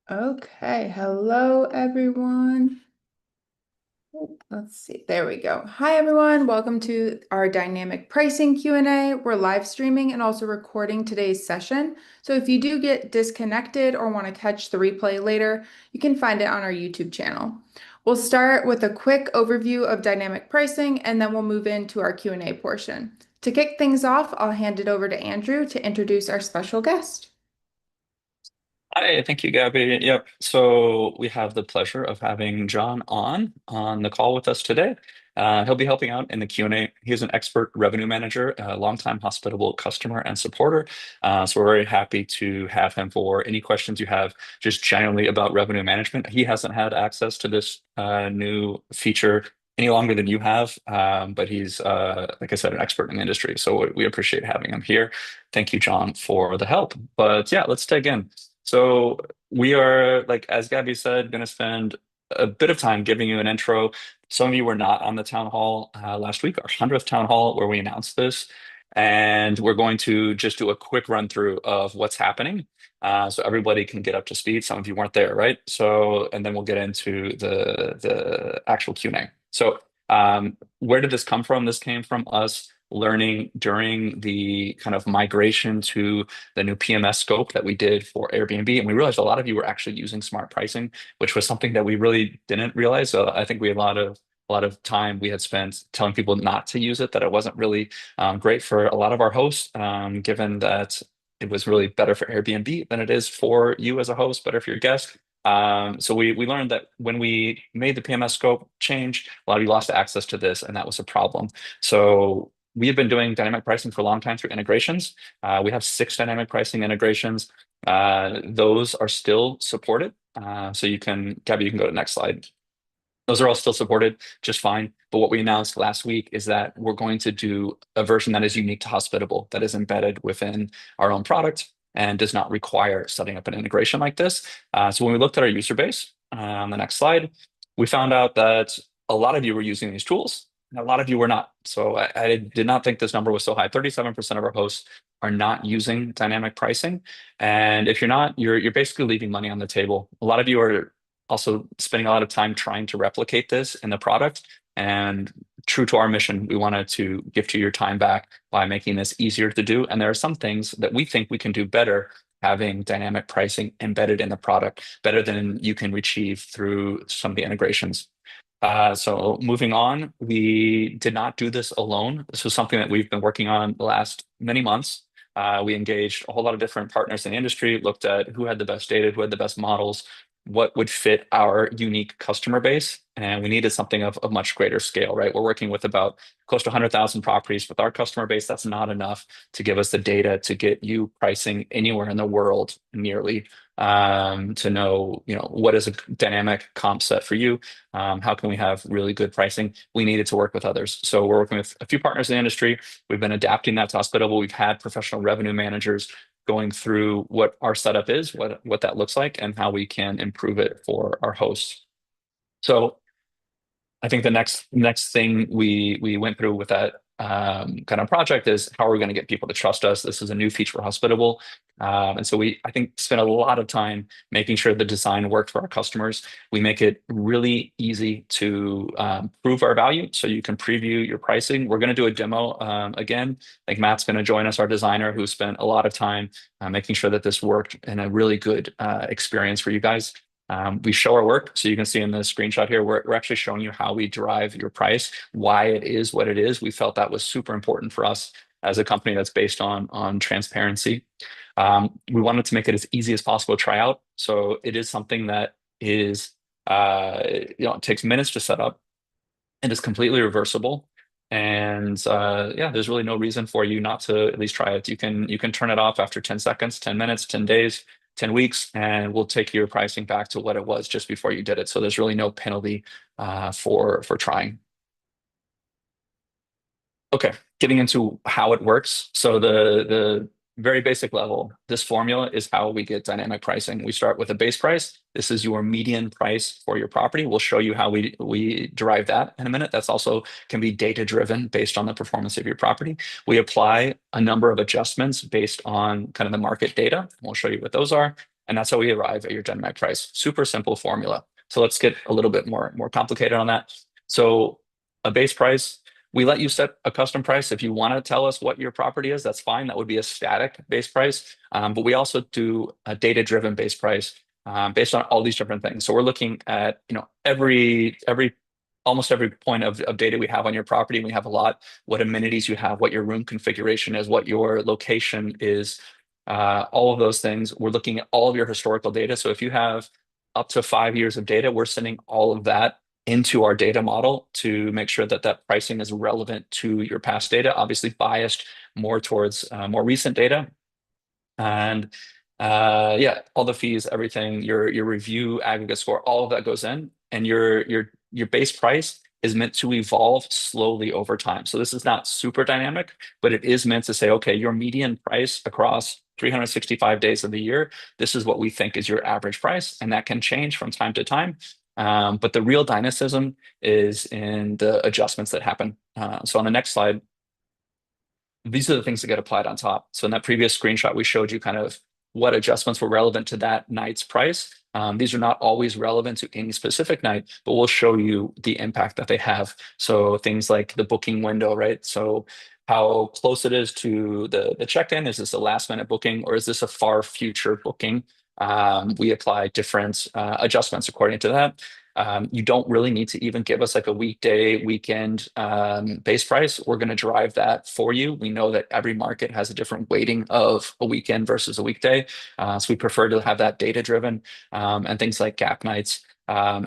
Okay, hello everyone. Let's see. There we go. Hi everyone. Welcome to our dynamic pricing Q&A. We're live streaming and also recording today's session. So if you do get disconnected or want to catch the replay later, you can find it on our YouTube channel. We'll start with a quick overview of dynamic pricing and then we'll move into our Q&A portion. To kick things off, I'll hand it over to Andrew to introduce our special guest. Hi, thank you, Gabby. Yep. So we have the pleasure of having John on the call with us today. He'll be helping out in the Q&A. He's an expert revenue manager, a longtime hospitable customer and supporter. So we're very happy to have him for any questions you have just generally about revenue management. He hasn't had access to this new feature any longer than you have, but he's, like I said, an expert in the industry. So we appreciate having him here. Thank you, John, for the help. But yeah, let's dig in. So we are, like as Gabby said, going to spend a bit of time giving you an intro. Some of you were not on the town hall last week, our 100th town hall where we announced this. And we're going to just do a quick run through of what's happening so everybody can get up to speed. Some of you weren't there, right? So, and then we'll get into the actual Q&A. So where did this come from? This came from us learning during the kind of migration to the new PMS scope that we did for Airbnb. And we realized a lot of you were actually using smart pricing, which was something that we really didn't realize. So I think we had a lot of time we had spent telling people not to use it, that it wasn't really great for a lot of our hosts, given that it was really better for Airbnb than it is for you as a host, better for your guest. So we learned that when we made the PMS scope change, a lot of you lost access to this, and that was a problem. So we have been doing dynamic pricing for a long time through integrations. We have 6 dynamic pricing integrations. Those are still supported. So you can, Gabby, you can go to the next slide. Those are all still supported just fine. But what we announced last week is that we're going to do a version that is unique to Hospitable, that is embedded within our own product and does not require setting up an integration like this. So when we looked at our user base on the next slide, we found out that a lot of you were using these tools and a lot of you were not. So I did not think this number was so high. 37% of our hosts are not using dynamic pricing. And if you're not, you're basically leaving money on the table. A lot of you are also spending a lot of time trying to replicate this in the product. And true to our mission, we wanted to gift you your time back by making this easier to do. And there are some things that we think we can do better having dynamic pricing embedded in the product, better than you can achieve through some of the integrations. So moving on, we did not do this alone. This was something that we've been working on the last many months. We engaged a whole lot of different partners in the industry, looked at who had the best data, who had the best models, what would fit our unique customer base. And we needed something of a much greater scale, right? We're working with about close to 100,000 properties with our customer base. That's not enough to give us the data to get you pricing anywhere in the world nearly, to know, what is a dynamic comp set for you? How can we have really good pricing? We needed to work with others. So we're working with a few partners in the industry. We've been adapting that to Hospitable. We've had professional revenue managers going through what our setup is, what that looks like, and how we can improve it for our hosts. So I think the next thing we went through with that kind of project is how are we going to get people to trust us? This is a new feature for Hospitable, and so I think spent a lot of time making sure the design worked for our customers. We make it really easy to prove our value, so you can preview your pricing. We're going to do a demo again. Like Matt's going to join us, our designer, who spent a lot of time making sure that this worked in a really good experience for you guys. We show our work. So you can see in the screenshot here, we're actually showing you how we derive your price, why it is what it is. We felt that was super important for us as a company that's based on transparency. We wanted to make it as easy as possible to try out. So it is something that is, it takes minutes to set up and is completely reversible. And yeah, there's really no reason for you not to at least try it. You can turn it off after 10 seconds, 10 minutes, 10 days, 10 weeks, and we'll take your pricing back to what it was just before you did it. So there's really no penalty for trying. Okay, getting into how it works. So the very basic level, this formula is how we get dynamic pricing. We start with a base price. This is your median price for your property. We'll show you how we derive that in a minute. That's also can be data driven based on the performance of your property. We apply a number of adjustments based on kind of the market data. We'll show you what those are. And that's how we arrive at your dynamic price. Super simple formula. So let's get a little bit more complicated on that. So a base price, we let you set a custom price. If you want to tell us what your property is, that's fine. That would be a static base price. But we also do a data-driven base price based on all these different things. So we're looking at, almost every point of data we have on your property. And we have a lot, what amenities you have, what your room configuration is, what your location is, all of those things. We're looking at all of your historical data. So if you have up to 5 years of data, we're sending all of that into our data model to make sure that that pricing is relevant to your past data, obviously biased more towards more recent data. And yeah, all the fees, everything, your review aggregate score, all of that goes in, and your base price is meant to evolve slowly over time. So this is not super dynamic, but it is meant to say, okay, your median price across 365 days of the year, this is what we think is your average price, and that can change from time to time. But the real dynamism is in the adjustments that happen. So on the next slide, these are the things that get applied on top. So in that previous screenshot, we showed you kind of what adjustments were relevant to that night's price. These are not always relevant to any specific night, but we'll show you the impact that they have. So things like the booking window, right? So how close it is to the check-in. Is this a last minute booking, or is this a far future booking? We apply different adjustments according to that. You don't really need to even give us like a weekday, weekend base price. We're going to drive that for you. We know that every market has a different weighting of a weekend versus a weekday. So we prefer to have that data driven, and things like gap nights.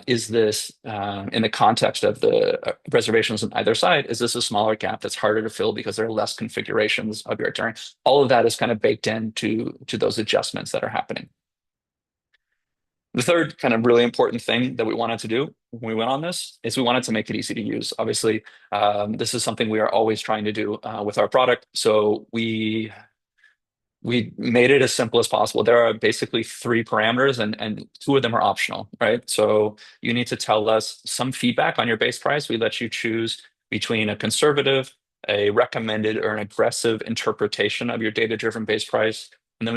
Is this in the context of the reservations on either side? Is this a smaller gap that's harder to fill because there are less configurations of your itinerary? All of that is kind of baked into those adjustments that are happening. The third kind of really important thing that we wanted to do when we went on this is we wanted to make it easy to use. Obviously, this is something we are always trying to do with our product. So we made it as simple as possible. There are basically three parameters, and two of them are optional, right? So you need to tell us some feedback on your base price. We let you choose between a conservative, a recommended, or an aggressive interpretation of your data-driven base price. And then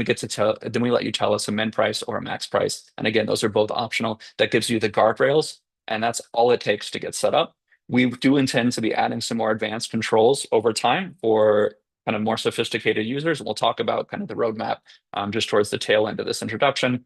we let you tell us a min price or a max price. And again, those are both optional. That gives you the guardrails, and that's all it takes to get set up. We do intend to be adding some more advanced controls over time for kind of more sophisticated users. And we'll talk about kind of the roadmap just towards the tail end of this introduction.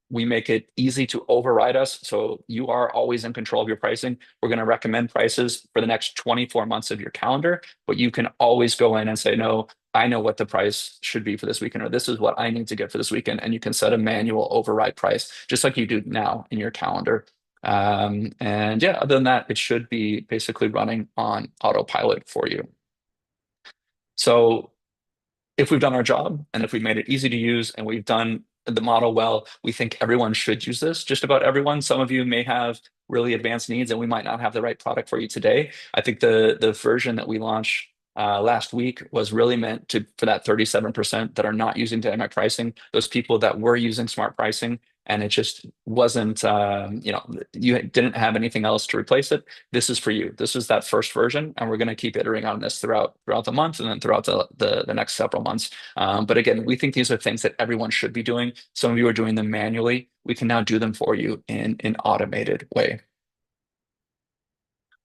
We make it easy to override us. So you are always in control of your pricing. We're going to recommend prices for the next 24 months of your calendar, but you can always go in and say, no, I know what the price should be for this weekend, or this is what I need to get for this weekend. And you can set a manual override price, just like you do now in your calendar. And yeah, other than that, it should be basically running on autopilot for you. So if we've done our job, and if we've made it easy to use, and we've done the model well, we think everyone should use this. Just about everyone. Some of you may have really advanced needs, and we might not have the right product for you today. I think the version that we launched last week was really meant for that 37% that are not using dynamic pricing, those people that were using smart pricing, and it just wasn't, you didn't have anything else to replace it. This is for you. This is that first version, and we're going to keep iterating on this throughout the month, and then throughout the next several months. But again, we think these are things that everyone should be doing. Some of you are doing them manually. We can now do them for you in an automated way.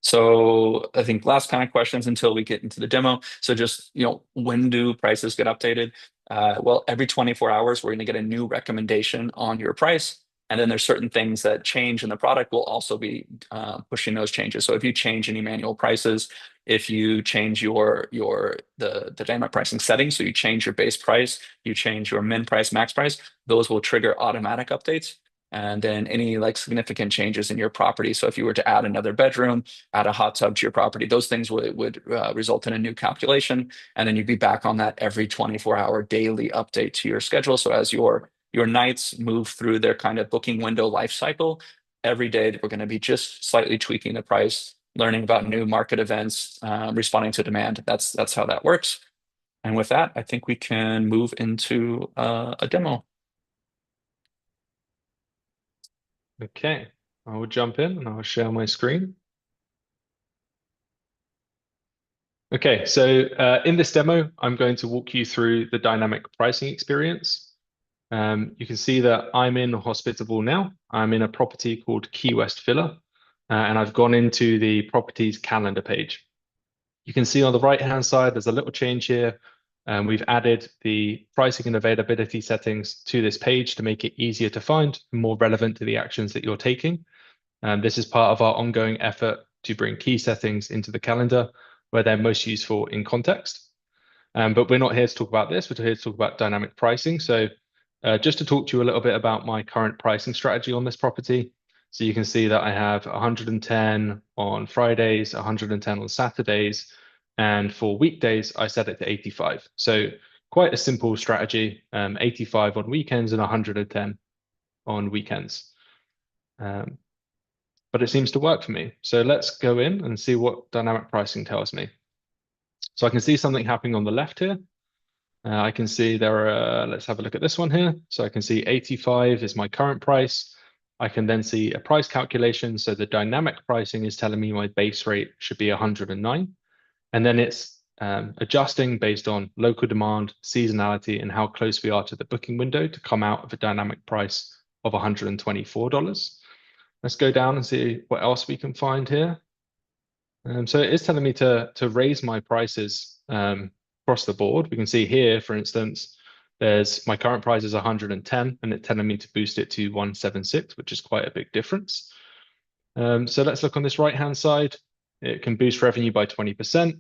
So I think last kind of questions until we get into the demo. So just, when do prices get updated? Well, every 24 hours, we're going to get a new recommendation on your price. And then there's certain things that change in the product. We'll also be pushing those changes. So if you change any manual prices, if you change the dynamic pricing settings, so you change your base price, you change your min price, max price, those will trigger automatic updates. And then any like significant changes in your property. So if you were to add another bedroom, add a hot tub to your property, those things would result in a new calculation. And then you'd be back on that every 24-hour daily update to your schedule. So as your nights move through their kind of booking window life cycle, every day we're going to be just slightly tweaking the price, learning about new market events, responding to demand. That's how that works. And with that, I think we can move into a demo. Okay, I will jump in and I'll share my screen. Okay, so in this demo, I'm going to walk you through the dynamic pricing experience. You can see that I'm in Hospitable now. I'm in a property called Key West Villa, and I've gone into the property's calendar page. You can see on the right-hand side, there's a little change here. We've added the pricing and availability settings to this page to make it easier to find and more relevant to the actions that you're taking. This is part of our ongoing effort to bring key settings into the calendar where they're most useful in context. But we're not here to talk about this. We're here to talk about dynamic pricing. So just to talk to you a little bit about my current pricing strategy on this property. So you can see that I have 110 on Fridays, 110 on Saturdays, and for weekdays, I set it to 85. So quite a simple strategy, 85 on weekends and 110 on weekends. But it seems to work for me. So let's go in and see what dynamic pricing tells me. So I can see something happening on the left here. I can see there are, let's have a look at this one here. So I can see 85 is my current price. I can then see a price calculation. So the dynamic pricing is telling me my base rate should be 109. And then it's adjusting based on local demand, seasonality, and how close we are to the booking window to come out of a dynamic price of $124. Let's go down and see what else we can find here. So it is telling me to raise my prices across the board. We can see here, for instance, there's my current price is 110, and it's telling me to boost it to 176, which is quite a big difference. So let's look on this right-hand side. It can boost revenue by 20%.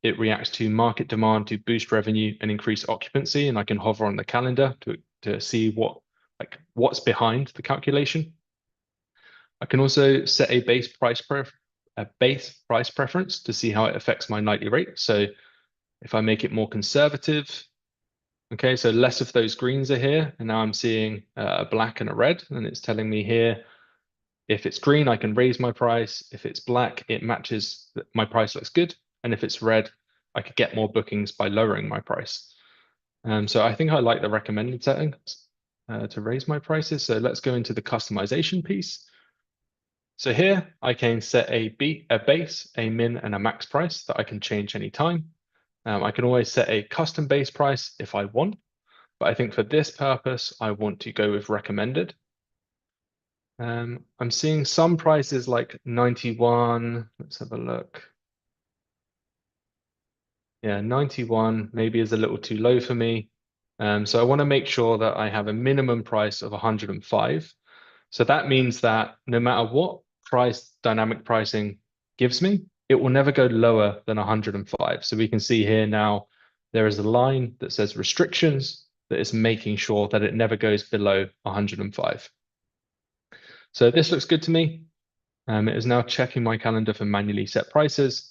It reacts to market demand to boost revenue and increase occupancy, and I can hover on the calendar to see what's behind the calculation. I can also set a base price preference to see how it affects my nightly rate. So if I make it more conservative, okay, so less of those greens are here, and now I'm seeing a black and a red, and it's telling me here, if it's green, I can raise my price. If it's black, it matches, my price looks good. And if it's red, I could get more bookings by lowering my price. So I think I like the recommended setting to raise my prices. So let's go into the customization piece. So here I can set a base, a min, and a max price that I can change anytime. I can always set a custom base price if I want, but I think for this purpose, I want to go with recommended. I'm seeing some prices like 91. Let's have a look. Yeah, 91 maybe is a little too low for me. So I want to make sure that I have a minimum price of 105. So that means that no matter what price dynamic pricing gives me, it will never go lower than 105. So we can see here now there is a line that says restrictions that is making sure that it never goes below 105. So this looks good to me. It is now checking my calendar for manually set prices.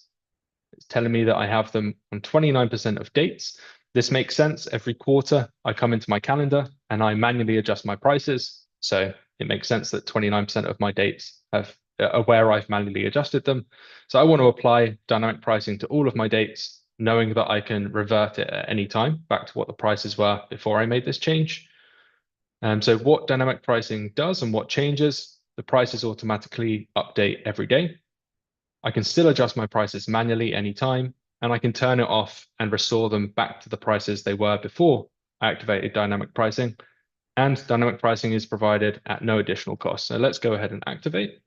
It's telling me that I have them on 29% of dates. This makes sense. Every quarter, I come into my calendar and I manually adjust my prices. So it makes sense that 29% of my dates are where I've manually adjusted them. So I want to apply dynamic pricing to all of my dates, knowing that I can revert it at any time back to what the prices were before I made this change. So what dynamic pricing does and what changes, the prices automatically update every day. I can still adjust my prices manually anytime, and I can turn it off and restore them back to the prices they were before I activated dynamic pricing. And dynamic pricing is provided at no additional cost. So let's go ahead and activate.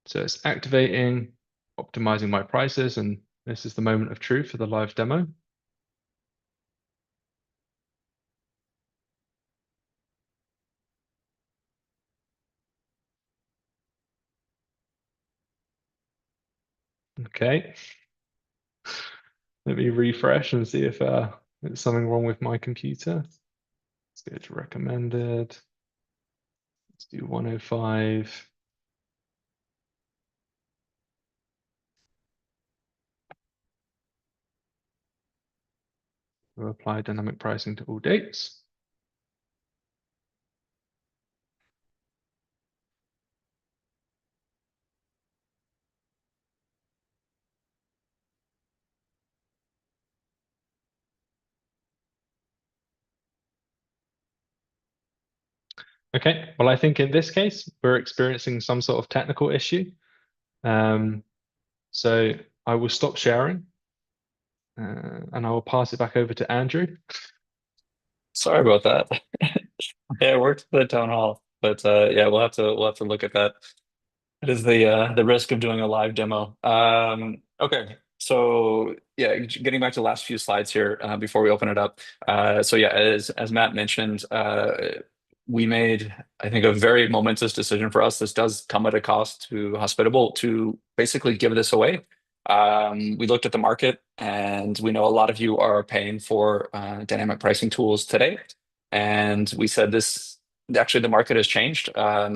So it's activating, optimizing my prices, and this is the moment of truth for the live demo. Okay. Let me refresh and see if there's something wrong with my computer. Let's go to recommended. Let's do 105. We'll apply dynamic pricing to all dates. Okay, well, I think in this case, we're experiencing some sort of technical issue. So I will stop sharing and I will pass it back over to Andrew. Sorry about that. Yeah, I worked at the town hall, but yeah, we'll have to look at that. It is the risk of doing a live demo. Okay, so yeah, getting back to the last few slides here before we open it up. So yeah, as Matt mentioned, we made, I think, a very momentous decision for us. This does come at a cost to Hospitable to basically give this away. We looked at the market, and we know a lot of you are paying for dynamic pricing tools today, and we said this. Actually, the market has changed.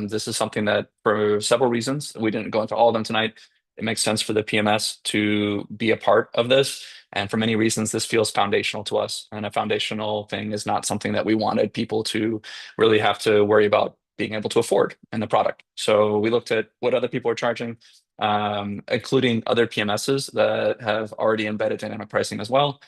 This is something that, for several reasons, we didn't go into all of them tonight. It makes sense for the PMS to be a part of this. And for many reasons, this feels foundational to us. And a foundational thing is not something that we wanted people to really have to worry about being able to afford in the product. So we looked at what other people are charging, including other PMSs that have already embedded dynamic pricing as well.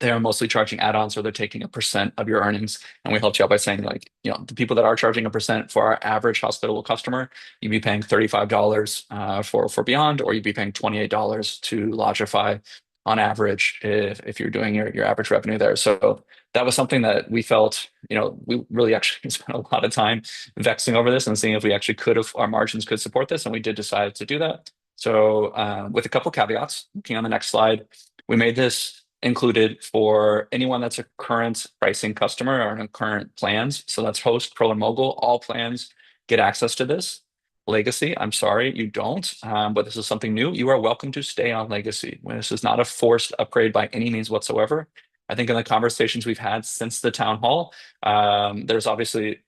They're mostly charging add-ons, or they're taking a percent of your earnings. And we helped you out by saying, like, the people that are charging a percent for our average Hospitable customer, you'd be paying $35 for Beyond, or you'd be paying $28 to Lodgify on average if you're doing your average revenue there. So that was something that we felt, we really actually spent a lot of time vexing over this and seeing if we actually our margins could support this. And we did decide to do that. So with a couple caveats, looking on the next slide, we made this included for anyone that's a current pricing customer or in current plans. So that's Host, Pro, and Mogul. All plans get access to this. Legacy, I'm sorry, you don't, but this is something new. You are welcome to stay on Legacy. This is not a forced upgrade by any means whatsoever. I think in the conversations we've had since the town hall, there's obviously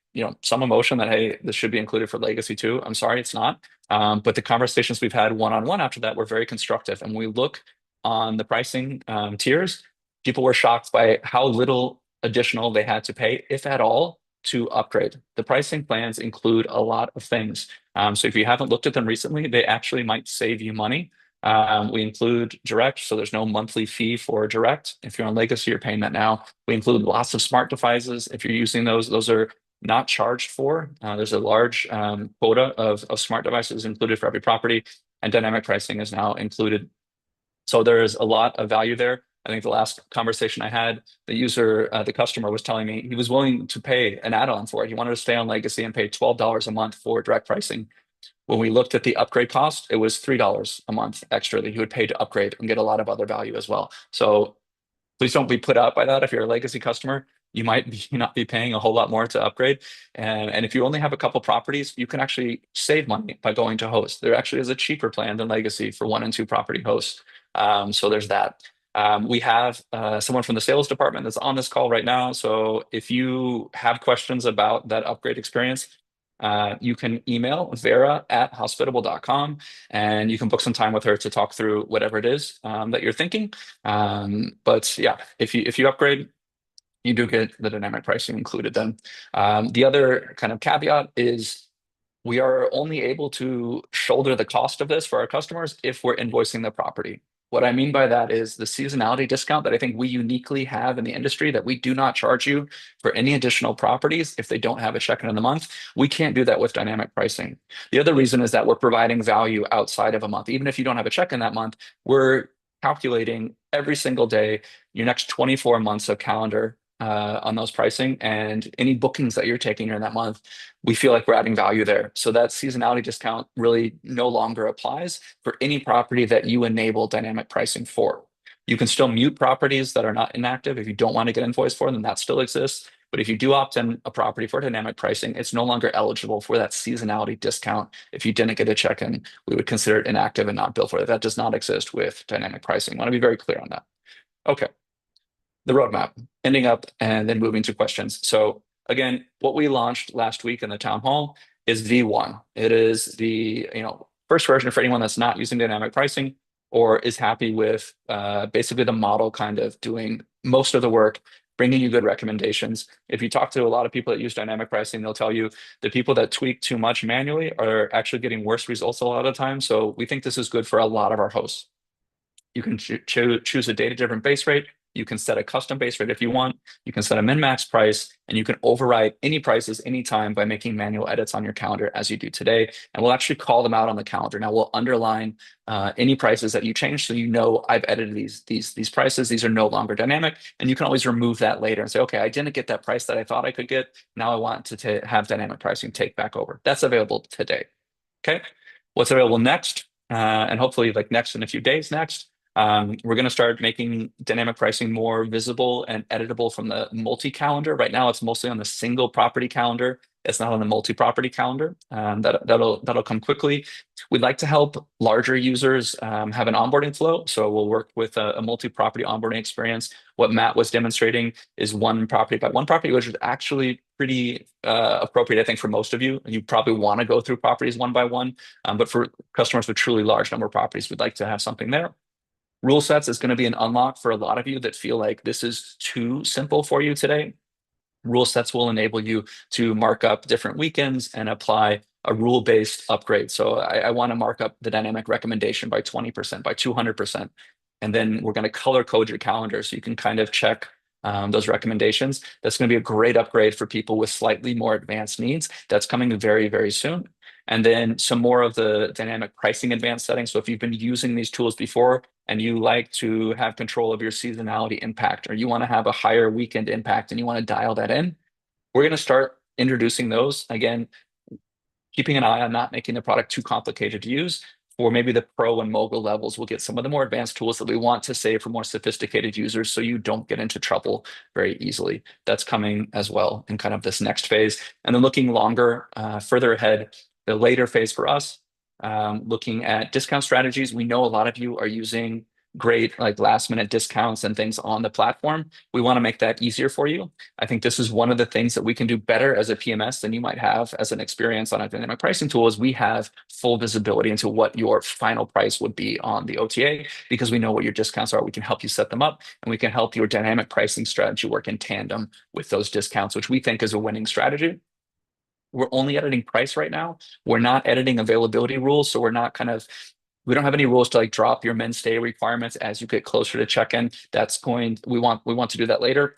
some emotion that, hey, this should be included for Legacy too. I'm sorry, it's not. But the conversations we've had one-on-one after that were very constructive, and we look on the pricing tiers, people were shocked by how little additional they had to pay, if at all, to upgrade. The pricing plans include a lot of things. So if you haven't looked at them recently, they actually might save you money. We include direct, so there's no monthly fee for direct. If you're on Legacy, you're paying that now. We include lots of smart devices. If you're using those are not charged for. There's a large quota of smart devices included for every property, and dynamic pricing is now included. So there is a lot of value there. I think the last conversation I had, the customer was telling me he was willing to pay an add-on for it. He wanted to stay on Legacy and pay $12 a month for direct pricing. When we looked at the upgrade cost, it was $3 a month extra that he would pay to upgrade and get a lot of other value as well. So please don't be put out by that. If you're a Legacy customer, you might not be paying a whole lot more to upgrade. And if you only have a couple properties, you can actually save money by going to Host. There actually is a cheaper plan than Legacy for 1 and 2 property hosts. So there's that. We have someone from the sales department that's on this call right now. So if you have questions about that upgrade experience, you can email vera@hospitable.com, and you can book some time with her to talk through whatever it is that you're thinking. But yeah, if you upgrade, you do get the dynamic pricing included then. The other kind of caveat is we are only able to shoulder the cost of this for our customers if we're invoicing the property. What I mean by that is the seasonality discount that I think we uniquely have in the industry, that we do not charge you for any additional properties if they don't have a check-in in the month. We can't do that with dynamic pricing. The other reason is that we're providing value outside of a month. Even if you don't have a check-in that month, we're calculating every single day your next 24 months of calendar on those pricing, and any bookings that you're taking during that month, we feel like we're adding value there. So that seasonality discount really no longer applies for any property that you enable dynamic pricing for. You can still mute properties that are not inactive. If you don't want to get invoiced for them, that still exists. But if you do opt in a property for dynamic pricing, it's no longer eligible for that seasonality discount. If you didn't get a check-in, we would consider it inactive and not bill for it. That does not exist with dynamic pricing. I want to be very clear on that. Okay. The roadmap, ending up and then moving to questions. So again, what we launched last week in the town hall is V1. It is the first version for anyone that's not using dynamic pricing or is happy with basically the model kind of doing most of the work, bringing you good recommendations. If you talk to a lot of people that use dynamic pricing, they'll tell you the people that tweak too much manually are actually getting worse results a lot of the time. So we think this is good for a lot of our hosts. You can choose a data-driven base rate You can set a custom base rate if you want. You can set a min-max price, and you can override any prices anytime by making manual edits on your calendar as you do today. And we'll actually call them out on the calendar. Now we'll underline any prices that you change, so you know I've edited these prices. These are no longer dynamic, and you can always remove that later and say, okay, I didn't get that price that I thought I could get. Now I want to have dynamic pricing take back over. That's available today. Okay, what's available next, and hopefully like next in a few days next, we're going to start making dynamic pricing more visible and editable from the multi-calendar. Right now, it's mostly on the single property calendar. It's not on the multi-property calendar. That'll come quickly. We'd like to help larger users have an onboarding flow. So we'll work with a multi-property onboarding experience. What Matt was demonstrating is one property by one property, which is actually pretty appropriate, I think, for most of you. You probably want to go through properties one by one, but for customers with truly large number of properties, we'd like to have something there. Rule sets is going to be an unlock for a lot of you that feel like this is too simple for you today. Rule sets will enable you to mark up different weekends and apply a rule-based upgrade. So I want to mark up the dynamic recommendation by 20%, by 200%. And then we're going to color code your calendar so you can kind of check those recommendations. That's going to be a great upgrade for people with slightly more advanced needs. That's coming very, very soon. And then some more of the dynamic pricing advanced settings. So if you've been using these tools before and you like to have control of your seasonality impact, or you want to have a higher weekend impact and you want to dial that in, we're going to start introducing those. Again, keeping an eye on not making the product too complicated to use. For maybe the pro and mogul levels, we'll get some of the more advanced tools that we want to save for more sophisticated users so you don't get into trouble very easily. That's coming as well in kind of this next phase. And then looking longer, further ahead, the later phase for us, looking at discount strategies. We know a lot of you are using great like last minute discounts and things on the platform. We want to make that easier for you. I think this is one of the things that we can do better as a PMS than you might have as an experience on a dynamic pricing tool is we have full visibility into what your final price would be on the OTA because we know what your discounts are. We can help you set them up and we can help your dynamic pricing strategy work in tandem with those discounts, which we think is a winning strategy. We're only editing price right now. We're not editing availability rules. So we're not we don't have any rules to like drop your men's stay requirements as you get closer to check-in. We want to do that later.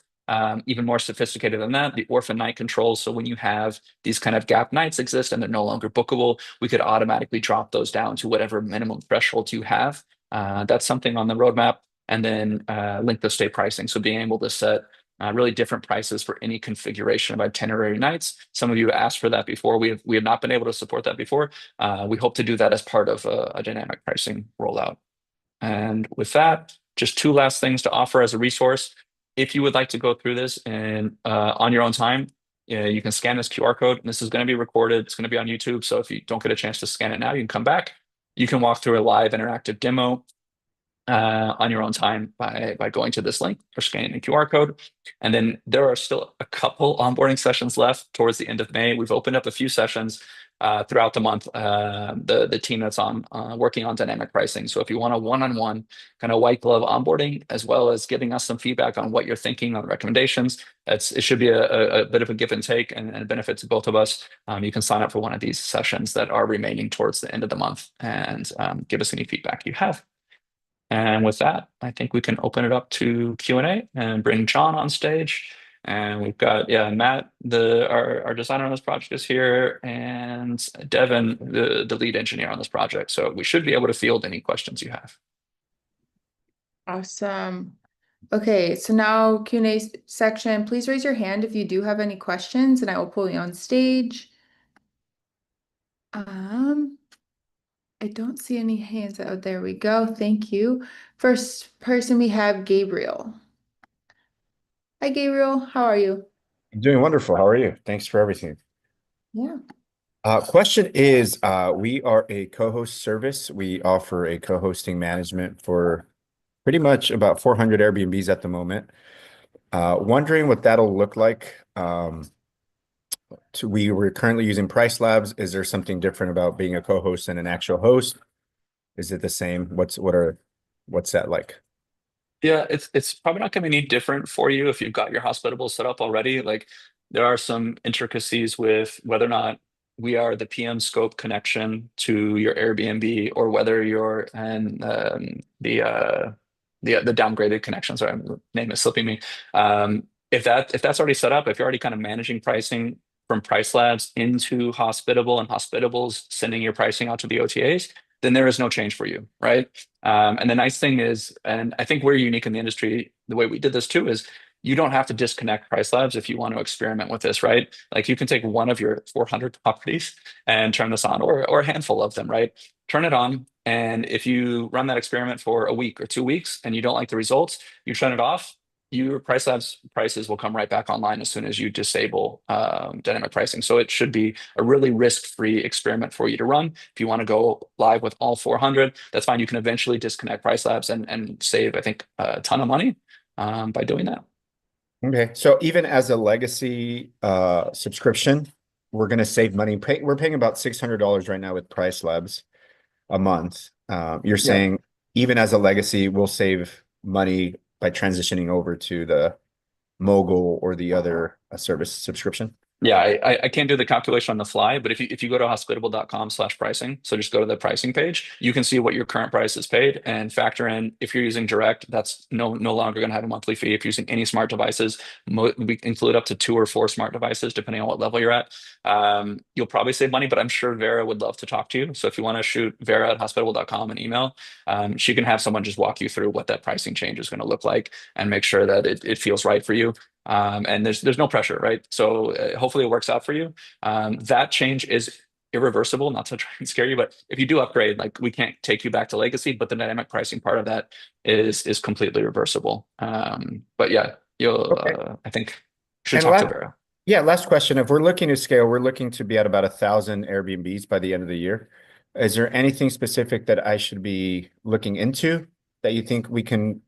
Even more sophisticated than that, the orphan night controls. So when you have these kind of gap nights exist and they're no longer bookable, we could automatically drop those down to whatever minimum thresholds you have. That's something on the roadmap. And then length of stay pricing. So being able to set really different prices for any configuration of itinerary nights. Some of you asked for that before. We have not been able to support that before. We hope to do that as part of a dynamic pricing rollout. And with that, just two last things to offer as a resource. If you would like to go through this and on your own time, you can scan this QR code. This is going to be recorded. It's going to be on YouTube. So if you don't get a chance to scan it now, you can come back. You can walk through a live interactive demo on your own time by going to this link or scanning the QR code. And then there are still a couple onboarding sessions left towards the end of May. We've opened up a few sessions throughout the month, the team that's working on dynamic pricing. So if you want a one-on-one kind of white glove onboarding, as well as giving us some feedback on what you're thinking on recommendations, it should be a bit of a give and take and a benefit to both of us. You can sign up for one of these sessions that are remaining towards the end of the month and give us any feedback you have. And with that, I think we can open it up to Q&A and bring John on stage. And we've got, Matt, our designer on this project is here, and Devin, the lead engineer on this project. So we should be able to field any questions you have. Awesome. Okay, so now Q&A section. Please raise your hand if you do have any questions, and I will pull you on stage. I don't see any hands out. There we go. Thank you. First person we have Gabriel. Hi, Gabriel. How are you? I'm doing wonderful. How are you? Thanks for everything. Yeah. Question is, we are a co-host service. We offer a co-hosting management for pretty much about 400 Airbnbs at the moment. Wondering what that'll look like. We were currently using Price Labs. Is there something different about being a co-host and an actual host? Is it the same? What's that like? Yeah, it's probably not going to be any different for you if you've got your hospitable set up already. Like there are some intricacies with whether or not we are the PM scope connection to your Airbnb, or whether you're in the the downgraded connection. Sorry, the name is slipping me. If that's already set up, if you're already kind of managing pricing from Price Labs into Hospitable and Hospitable's sending your pricing out to the OTAs, then there is no change for you, right? And the nice thing is, and I think we're unique in the industry, the way we did this too, is you don't have to disconnect Price Labs if you want to experiment with this, right? Like you can take one of your 400 properties and turn this on, or a handful of them, right? Turn it on. And if you run that experiment for a week or 2 weeks and you don't like the results, you turn it off. Your Price Labs prices will come right back online as soon as you disable dynamic pricing. So it should be a really risk-free experiment for you to run. If you want to go live with all 400, that's fine. You can eventually disconnect Price Labs and save, I think, a ton of money by doing that. Okay, so even as a legacy subscription, we're going to save money. We're paying about $600 right now with Price Labs a month. You're saying even as a legacy, we'll save money by transitioning over to the Mogul or the other service subscription? Yeah, I can't do the calculation on the fly, but if you go to hospitable.com/pricing, so just go to the pricing page, you can see what your current price is paid and factor in, if you're using direct, that's no longer going to have a monthly fee. If you're using any smart devices, we include up to 2 or 4 smart devices, depending on what level you're at. You'll probably save money, but I'm sure Vera would love to talk to you. So if you want to shoot Vera at hospitable.com an email, she can have someone just walk you through what that pricing change is going to look like and make sure that it feels right for you. And there's no pressure, right? So hopefully it works out for you. That change is irreversible, not to try and scare you, but if you do upgrade, like we can't take you back to legacy, but the dynamic pricing part of that is completely reversible. But yeah, you'll I think should talk to Vera. Yeah, last question. If we're looking to scale, we're looking to be at about 1,000 Airbnbs by the end of the year. Is there anything specific that I should be looking into that you think we can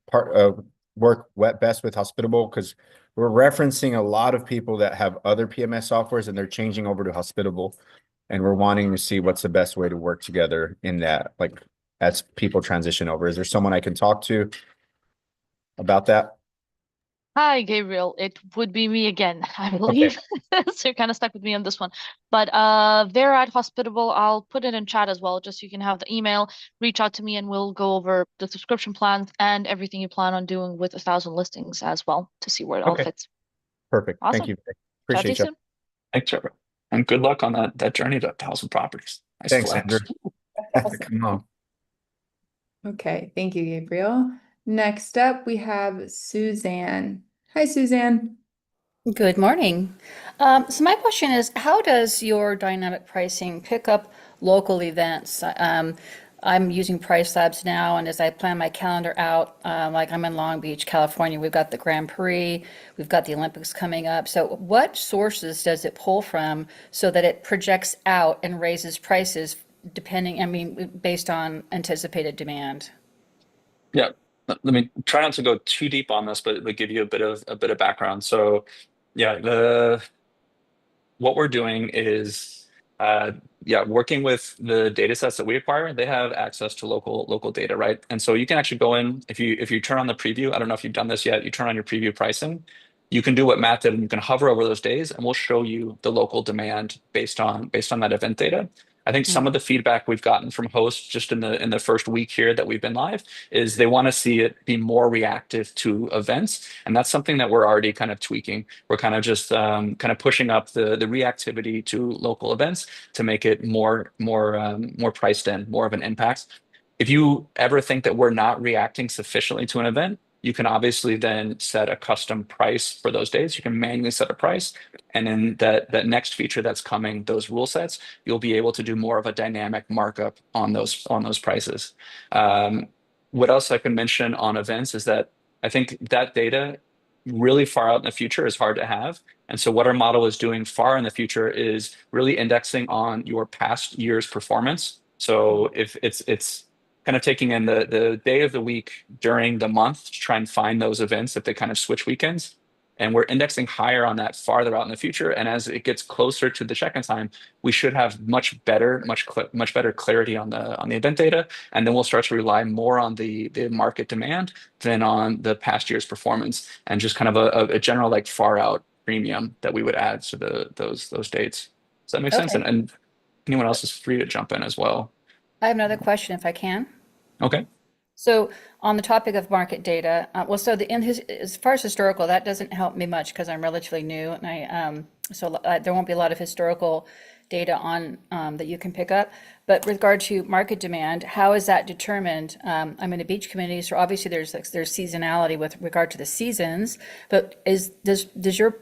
work best with Hospitable? Because we're referencing a lot of people that have other PMS softwares and they're changing over to Hospitable, and we're wanting to see what's the best way to work together in that, like as people transition over. Is there someone I can talk to about that? Hi, Gabriel. It would be me again, I believe. So you're kind of stuck with me on this one. But Vera at Hospitable, I'll put it in chat as well, just so you can have the email, reach out to me, and we'll go over the subscription plans and everything you plan on doing with 1,000 listings as well to see where it all fits. Perfect. Awesome. Thank you. Chat to you Appreciate you. soon. Thanks, Trevor. And good luck on that journey to 1,000 properties. Nice Thanks, flex. Andrew. Come on. Okay, thank you, Gabriel. Next up, we have Suzanne. Hi, Suzanne. Good morning. So my question is, how does your dynamic pricing pick up local events? I'm using Price Labs now, and as I plan my calendar out, like I'm in Long Beach, California, we've got the Grand Prix, we've got the Olympics coming up. So what sources does it pull from so that it projects out and raises prices based on anticipated demand? Yeah. Let me try not to go too deep on this, but give you a bit of background. So yeah, what we're doing is working with the data sets that we acquire. They have access to local data, right? And so you can actually go in, if you turn on the preview, I don't know if you've done this yet, you turn on your preview pricing, you can do what Matt did, and you can hover over those days and we'll show you the local demand based on that event data. I think some of the feedback we've gotten from hosts just in the first week here that we've been live is they want to see it be more reactive to events. And that's something that we're already kind of tweaking. We're kind of just kind of pushing up the reactivity to local events to make it more priced in, more of an impact. If you ever think that we're not reacting sufficiently to an event, you can obviously then set a custom price for those days. You can manually set a price. And then that next feature that's coming, those rule sets, you'll be able to do more of a dynamic markup on those prices. What else I can mention on events is that I think that data really far out in the future is hard to have. And so what our model is doing far in the future is really indexing on your past year's performance. So if it's kind of taking in the day of the week during the month to try and find those events if they kind of switch weekends. And we're indexing higher on that farther out in the future. And as it gets closer to the check-in time, we should have much better clarity on the event data. And then we'll start to rely more on the market demand than on the past year's performance, and just kind of a general like far out premium that we would add to those dates. Does that make sense? And anyone else is free to jump in as well. I have another question if I can. Okay. So on the topic of market data, well, so as far as historical, that doesn't help me much because I'm relatively new, and there won't be a lot of historical data on that you can pick up. But with regard to market demand, how is that determined? I'm in a beach community, so obviously there's seasonality with regard to the seasons. But does your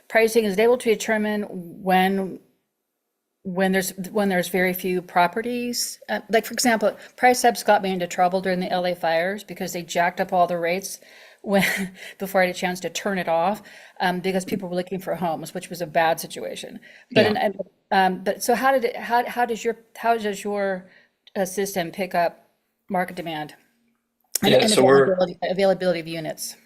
pricing is it able to determine when there's very few properties? Like for example, Price Labs got me into trouble during the LA fires because they jacked up all the rates before I had a chance to turn it off, because people were looking for homes, which was a bad situation. But but so how does your system pick up market demand and availability of units?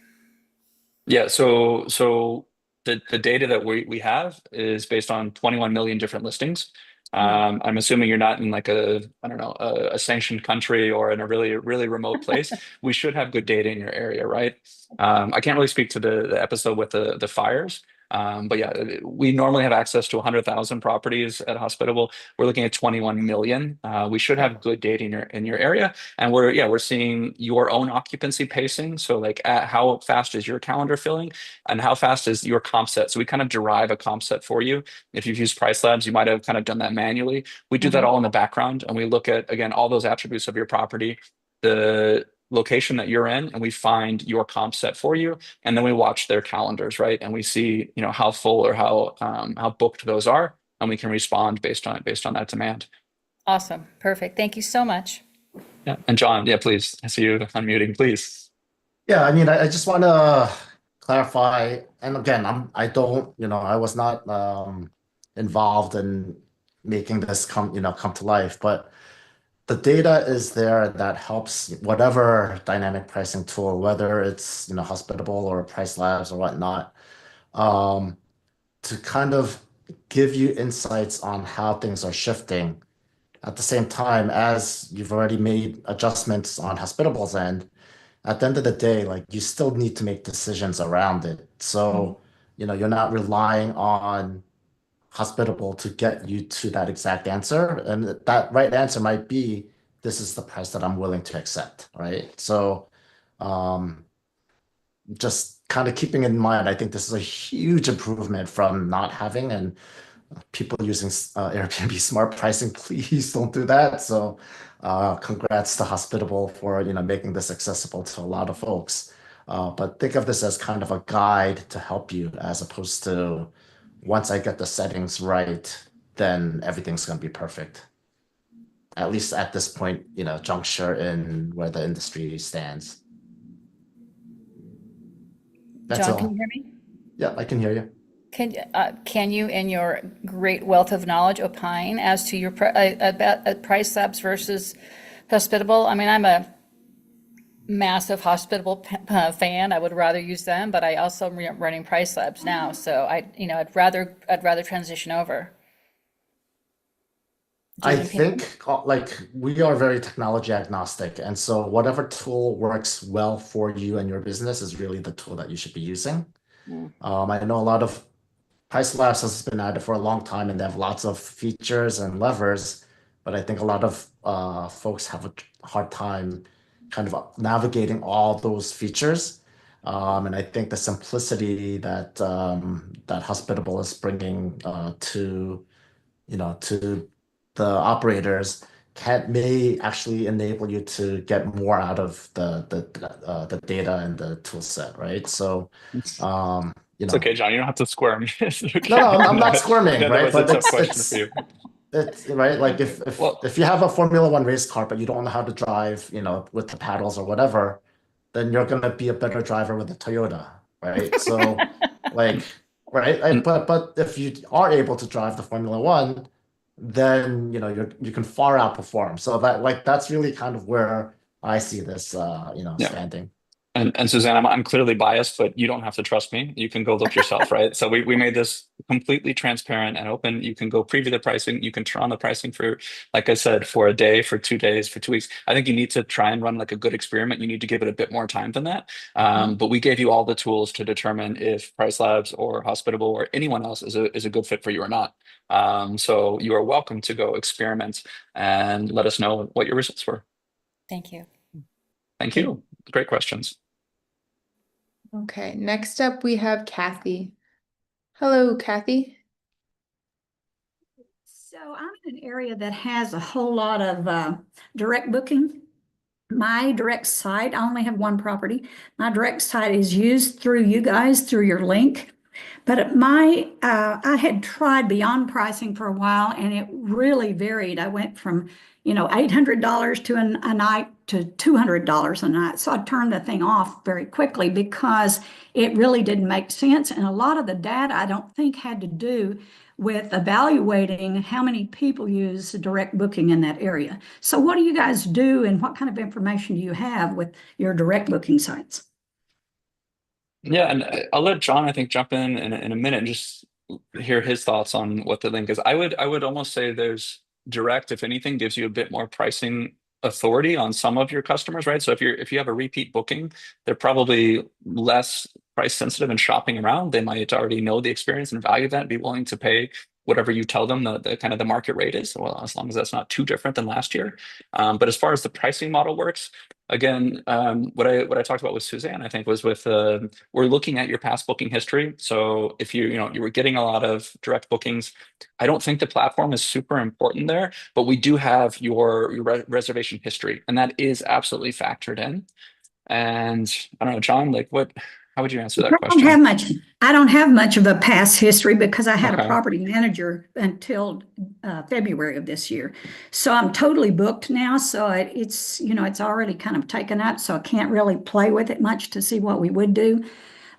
Yeah, so the data that we have is based on 21 million different listings. I'm assuming you're not in like I don't know, a sanctioned country or in a really remote place. We should have good data in your area, right? I can't really speak to the episode with the fires. But yeah, we normally have access to 100,000 properties at Hospitable. We're looking at 21 million. We should have good data in your area, and we're seeing your own occupancy pacing. So like how fast is your calendar filling, and how fast is your comp set? So we kind of derive a comp set for you. If you've used Price Labs, you might have kind of done that manually. We do that all in the background, and we look at again all those attributes of your property, the location that you're in, and we find your comp set for you, and then we watch their calendars, right? And we see, you know, how full or how booked those are, and we can respond based on that demand. Awesome, perfect. Thank you so much. Yeah, and John, yeah, please. I see you unmuting, please. Yeah, I mean, I just want to clarify, and again, I don't, you know, I was not involved in making this come to life, but the data is there that helps whatever dynamic pricing tool, whether it's Hospitable or Price Labs or whatnot, to kind of give you insights on how things are shifting. At the same time as you've already made adjustments on Hospitable's end, at the end of the day, like you still need to make decisions around it. So, you're not relying on Hospitable to get you to that exact answer. And that right answer might be, this is the price that I'm willing to accept, right? So just kind of keeping in mind, I think this is a huge improvement from not having, and people using Airbnb smart pricing, please don't do that. So congrats to Hospitable for making this accessible to a lot of folks. But think of this as kind of a guide to help you, as opposed to once I get the settings right, then everything's going to be perfect. At least at this point, juncture in where the industry stands. That's John, all. can you hear me? Yeah, I can hear you. Can you, in your great wealth of knowledge, opine as to your about Price Labs versus Hospitable? I mean, I'm a massive Hospitable fan. I would rather use them, but I also am running Price Labs now, so I'd rather transition over. I think like we are very technology agnostic, and so whatever tool works well for you and your business is really the tool that you should be using. I know a lot of Price Labs has been at it for a long time, and they have lots of features and levers, but I think a lot of folks have a hard time kind of navigating all those features. And I think the simplicity that that Hospitable is bringing to the operators may actually enable you to get more out of the data and the tool set, right? So it's okay, John. You don't have to squirm. No, I'm not squirming, right? But it's a question for you. It's right. Like if you have a Formula One race car, but you don't know how to drive, with the paddles or whatever, then you're gonna be a better driver with a Toyota, right? So, right. But if you are able to drive the Formula One, then you can far outperform. So that's really kind of where I see this standing. And Suzanne, I'm clearly biased, but you don't have to trust me. You can go look yourself, right? So we made this completely transparent and open. You can go preview the pricing. You can turn on the pricing for, like I said, for a day, for 2 days, for 2 weeks. I think you need to try and run like a good experiment. You need to give it a bit more time than that. But we gave you all the tools to determine if Price Labs or Hospitable or anyone else is a good fit for you or not. So you are welcome to go experiment and let us know what your results were. Thank you. Thank you. Great questions. Okay, next up we have Kathy. Hello, Kathy. So I'm in an area that has a whole lot of direct booking. My direct site, I only have one property. My direct site is used through you guys, through your link. But I had tried Beyond Pricing for a while, and it really varied. I went from, $800 to a night to $200 a night. So I turned the thing off very quickly because it really didn't make sense. And a lot of the data I don't think had to do with evaluating how many people use direct booking in that area. So what do you guys do, and what kind of information do you have with your direct booking sites? Yeah, and I'll let John, I think, jump in a minute and just hear his thoughts on what the link is. I would almost say there's direct, if anything, gives you a bit more pricing authority on some of your customers, right? So if you have a repeat booking, they're probably less price sensitive and shopping around. They might already know the experience and value that and be willing to pay whatever you tell them the kind of the market rate is, well, as long as that's not too different than last year. But as far as the pricing model works, again, what I talked about with Suzanne, I think, was with we're looking at your past booking history. So if you were getting a lot of direct bookings, I don't think the platform is super important there, but we do have your reservation history, and that is absolutely factored in. And I don't know, John, how would you answer that question? I don't have much of a past history because I had Okay. a property manager until February of this year. So I'm totally booked now. So it's already kind of taken up. So I can't really play with it much to see what we would do.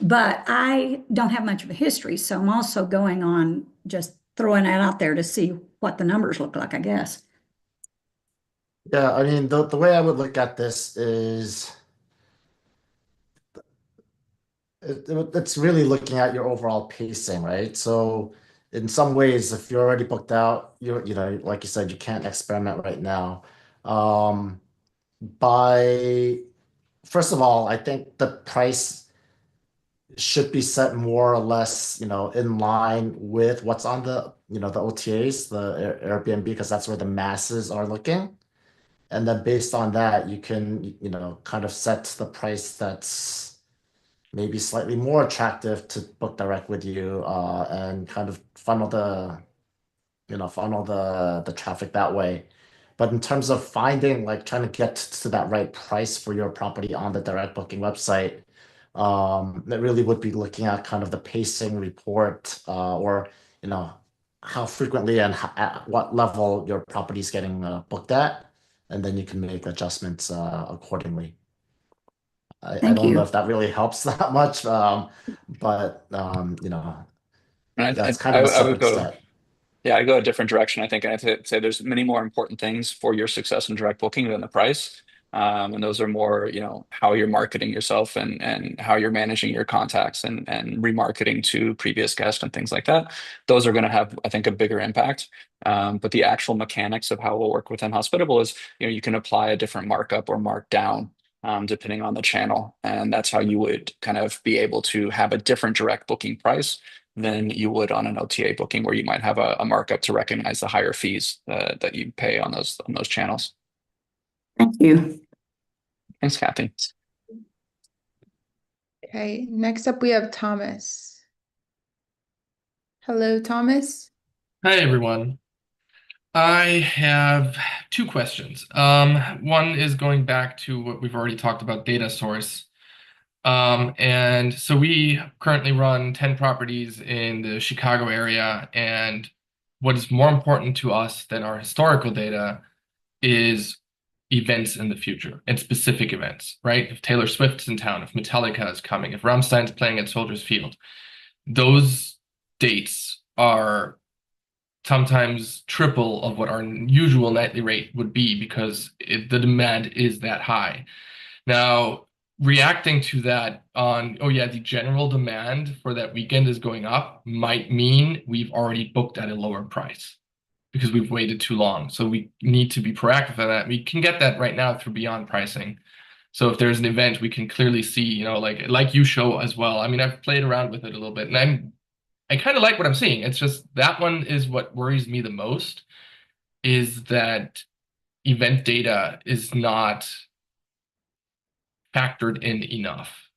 But I don't have much of a history. So I'm also going on just throwing that out there to see what the numbers look like, I guess. Yeah, I mean, the way I would look at this is it's really looking at your overall pacing, right? So in some ways, if you're already booked out, like you said, you can't experiment right now. First of all, I think the price should be set more or less, in line with what's on the OTAs, the Airbnb, because that's where the masses are looking. And then based on that, you can, kind of set the price that's maybe slightly more attractive to book direct with you, and kind of funnel the traffic that way. But in terms of finding, trying to get to that right price for your property on the direct booking website, that really would be looking at kind of the pacing report, or how frequently and at what level your property is getting booked at, and then you can make adjustments accordingly. I Thank don't know you. if that really helps that much, but And that's kind of a I would separate go. step. Yeah, I go a different direction. I think I'd say there's many more important things for your success in direct booking than the price. And those are more, how you're marketing yourself and how you're managing your contacts and remarketing to previous guests and things like that. Those are going to have, I think, a bigger impact. But the actual mechanics of how we'll work within Hospitable is, you can apply a different markup or markdown, depending on the channel. And that's how you would kind of be able to have a different direct booking price than you would on an OTA booking, where you might have a markup to recognize the higher fees that you pay on those channels. Thank you. Thanks, Kathy. Okay, next up we have Thomas. Hello, Thomas. Hi, everyone. I have two questions. One is going back to what we've already talked about, data source. And so we currently run 10 properties in the Chicago area, and what is more important to us than our historical data is events in the future and specific events, right? If Taylor Swift's in town, if Metallica is coming, if Rammstein's playing at Soldiers Field, those dates are sometimes triple of what our usual nightly rate would be because the demand is that high. Now, reacting to that on, oh yeah, the general demand for that weekend is going up might mean we've already booked at a lower price because we've waited too long. So we need to be proactive on that. We can get that right now through Beyond Pricing. So if there's an event, we can clearly see, like you show as well. I mean, I've played around with it a little bit, and I kind of like what I'm seeing. It's just that one is what worries me the most, is that event data is not factored in enough.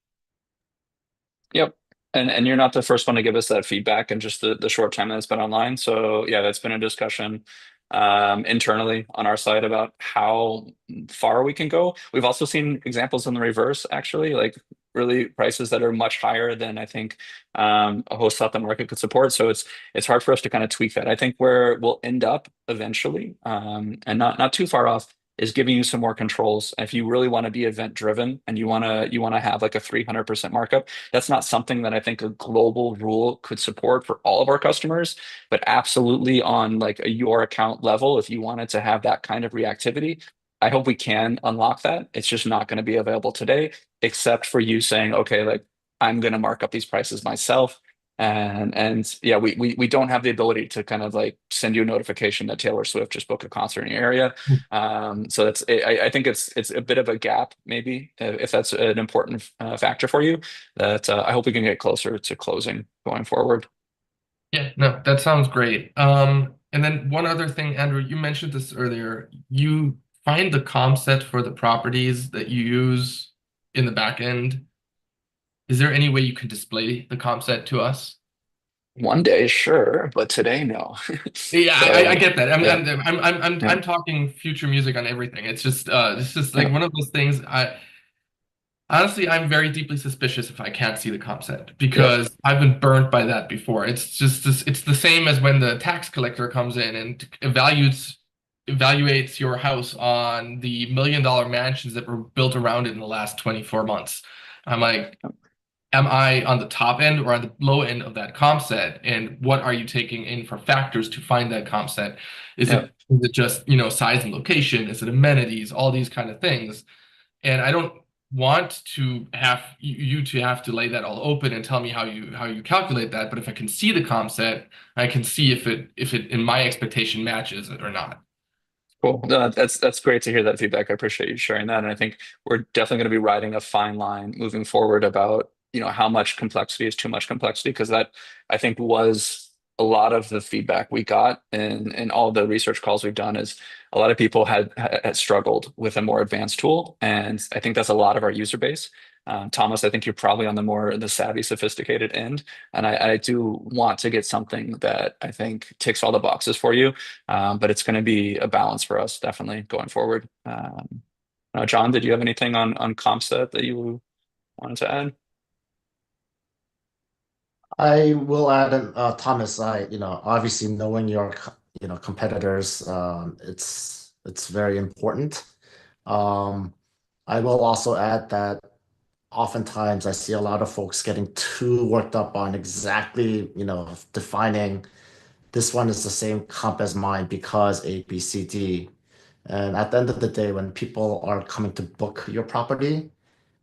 Yep. And you're not the first one to give us that feedback in just the short time that it's been online. So yeah, that's been a discussion internally on our side about how far we can go. We've also seen examples in the reverse, actually, like really prices that are much higher than I think a host thought the market could support. So it's hard for us to kind of tweak that. I think where we'll end up eventually, and not too far off, is giving you some more controls. If you really want to be event driven and you want to have like a 300% markup, that's not something that I think a global rule could support for all of our customers. But absolutely on like a your account level, if you wanted to have that kind of reactivity, I hope we can unlock that. It's just not going to be available today, except for you saying, okay, like I'm going to mark up these prices myself. And yeah, we don't have the ability to kind of like send you a notification that Taylor Swift just booked a concert in your area. So that's I think it's a bit of a gap, maybe, if that's an important factor for you, that I hope we can get closer to closing going forward. Yeah, no, that sounds great. And then one other thing, Andrew, you mentioned this earlier. You find the comp set for the properties that you use in the back end. Is there any way you can display the comp set to us? One day, sure, but today, no. Yeah, So, I get that. yeah. I'm talking future music on everything. It's just like one of those things. Honestly, I'm very deeply suspicious if I can't see the comp set, because I've been burnt by that before. It's just it's the same as when the tax collector comes in and evaluates your house on the $1 million mansions that were built around it in the last 24 months. I'm like, am I on the top end or on the low end of that comp set? And what are you taking in for factors to find that comp set? Is it just, size and location? Is it amenities? All these kind of things. And I don't want to have you to have to lay that all open and tell me how you calculate that. But if I can see the comp set, I can see if it in my expectation matches it or not. Cool. That's great to hear that feedback. I appreciate you sharing that. And I think we're definitely going to be riding a fine line moving forward about, how much complexity is too much complexity, because that I think was a lot of the feedback we got in all the research calls we've done. Is a lot of people had struggled with a more advanced tool. And I think that's a lot of our user base. Thomas, I think you're probably on the savvy, sophisticated end. And I do want to get something that I think ticks all the boxes for you. But it's going to be a balance for us, definitely, going forward. John, did you have anything on comp set that you wanted to add? I will add, Thomas, obviously knowing your, competitors, it's very important. I will also add that oftentimes I see a lot of folks getting too worked up on exactly, defining this one is the same comp as mine because A, B, C, D. And at the end of the day, when people are coming to book your property,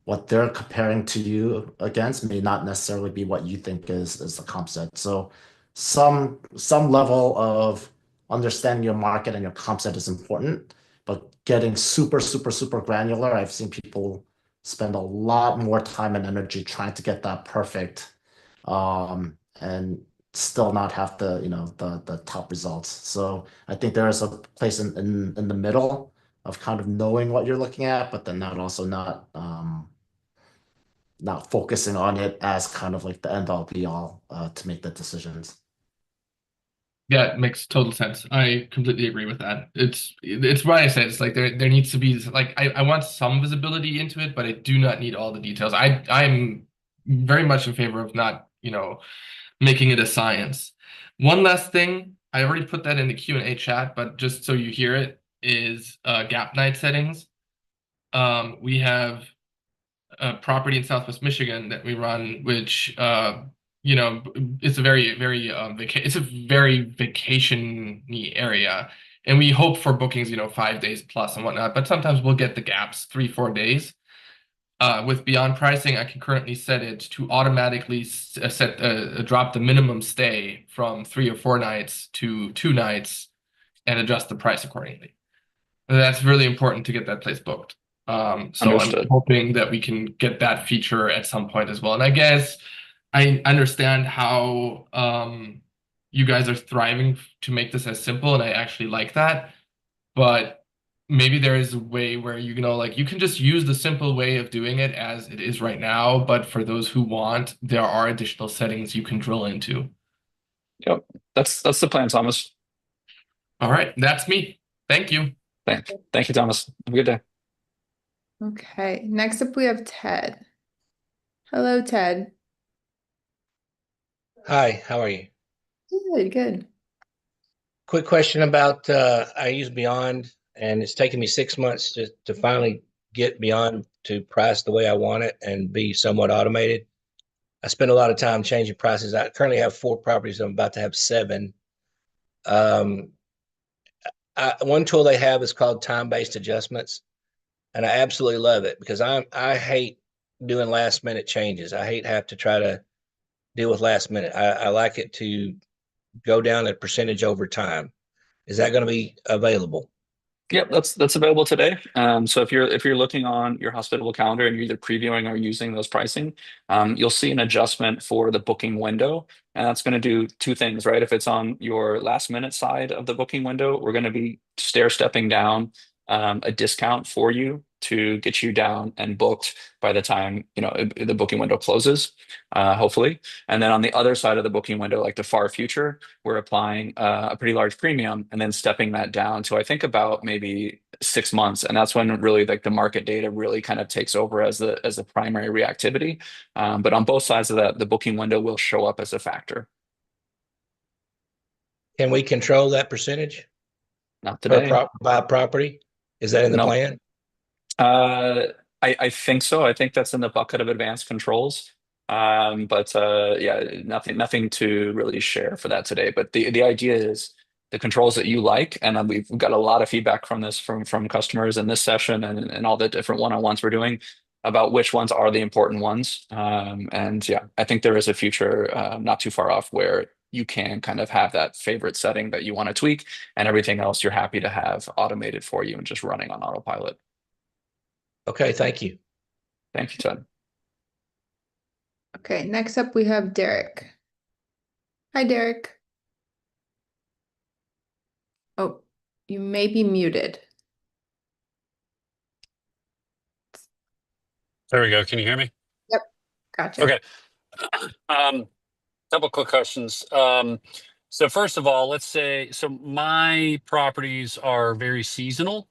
what they're comparing to you against may not necessarily be what you think is the comp set. So some level of understanding your market and your comp set is important, but getting super, super, super granular, I've seen people spend a lot more time and energy trying to get that perfect, and still not have the top results. So I think there is a place in the middle of kind of knowing what you're looking at, but then not focusing on it as kind of like the end all be all to make the decisions. Yeah, it makes total sense. I completely agree with that. It's what I said. It's like there needs to be like I want some visibility into it, but I do not need all the details. I'm very much in favor of not, making it a science. One last thing, I already put that in the Q&A chat, but just so you hear it, is gap night settings. We have a property in Southwest Michigan that we run, which it's a very vacation-y area, and we hope for bookings 5 days plus and whatnot. But sometimes we'll get the gaps 3-4 days. With Beyond Pricing, I can currently set it to automatically drop the minimum stay from 3 or 4 nights to 2 nights and adjust the price accordingly. And that's really important to get that place booked. So Understood. I'm hoping that we can get that feature at some point as well. And I guess I understand how you guys are thriving to make this as simple, and I actually like that. But maybe there is a way where like you can just use the simple way of doing it as it is right now, but for those who want, there are additional settings you can drill into. Yep, that's the plan, Thomas. All right, that's me. Thank you. Thank you, Thomas. Have a good day. Okay, next up we have Ted. Hello, Ted. Hi, how are you? Good, good. Quick question about I use Beyond, and it's taken me 6 months to finally get Beyond to price the way I want it and be somewhat automated. I spend a lot of time changing prices. I currently have 4 properties. I'm about to have 7. One tool they have is called time-based adjustments, and I absolutely love it because I hate doing last-minute changes. I hate have to try to deal with last minute. I like it to go down a percentage over time. Is that going to be available? Yep, that's available today. So if you're looking on your hospitable calendar and you're either previewing or using those pricing, you'll see an adjustment for the booking window, and that's going to do 2 things, right? If it's on your last minute side of the booking window, we're going to be stair stepping down a discount for you to get you down and booked by the time the booking window closes, hopefully. And then on the other side of the booking window, like the far future, we're applying a pretty large premium and then stepping that down to I think about maybe 6 months, and that's when really like the market data really kind of takes over as the primary reactivity. But on both sides of that, the booking window will show up as a factor. Can we control that percentage Not per today. by property? Is that in the No. plan? I think so. I think that's in the bucket of advanced controls. But yeah, nothing to really share for that today. But the idea is the controls that you like, and we've got a lot of feedback from this from customers in this session and all the different one-on-ones we're doing about which ones are the important ones. And yeah, I think there is a future not too far off where you can kind of have that favorite setting that you want to tweak, and everything else you're happy to have automated for you and just running on autopilot. Okay, thank you. Thank you, Ted. Okay, next up we have Derek. Hi, Derek. Oh, you may be muted. There we go. Can you hear me? Gotcha. Okay. Couple quick questions. So first of all, let's say, so my properties are very seasonal.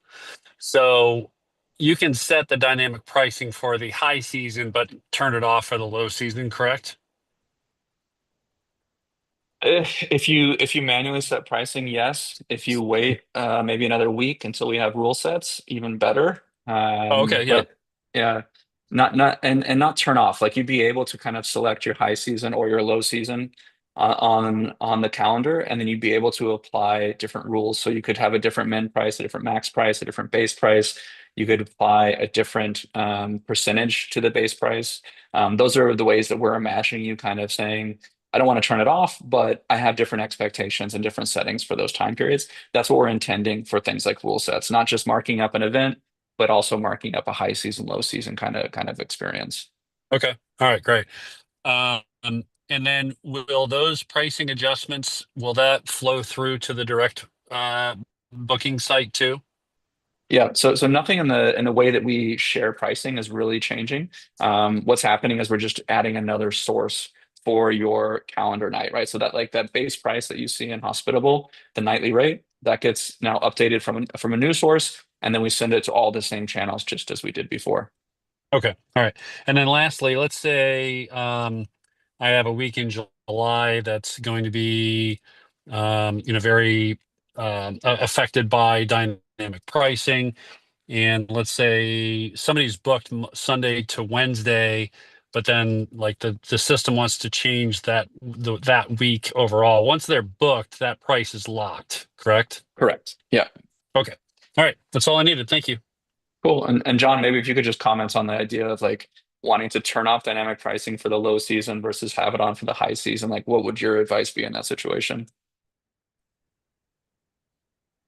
So you can set the dynamic pricing for the high season, but turn it off for the low season, correct? If you manually set pricing, yes. If you wait maybe another week until we have rule sets, even better. Oh, okay, yeah. But yeah, not turn off. Like you'd be able to kind of select your high season or your low season on the calendar, and then you'd be able to apply different rules. So you could have a different min price, a different max price, a different base price. You could apply a different percentage to the base price. Those are the ways that we're imagining you kind of saying, I don't want to turn it off, but I have different expectations and different settings for those time periods. That's what we're intending for things like rule sets, not just marking up an event, but also marking up a high season, low season kind of experience. Okay. All right, great. And then will those pricing adjustments, will that flow through to the direct booking site too? Yeah, so nothing in the way that we share pricing is really changing. What's happening is we're just adding another source for your calendar night, right? So that like that base price that you see in Hospitable, the nightly rate, that gets now updated from a new source, and then we send it to all the same channels just as we did before. Okay. All right. And then lastly, let's say I have a week in July that's going to be very affected by dynamic pricing. And let's say somebody's booked Sunday to Wednesday, but then like the system wants to change that week overall. Once they're booked, that price is locked, correct? Correct. Yeah. Okay. All right. That's all I needed. Thank you. Cool. And John, maybe if you could just comment on the idea of like wanting to turn off dynamic pricing for the low season versus have it on for the high season, like what would your advice be in that situation?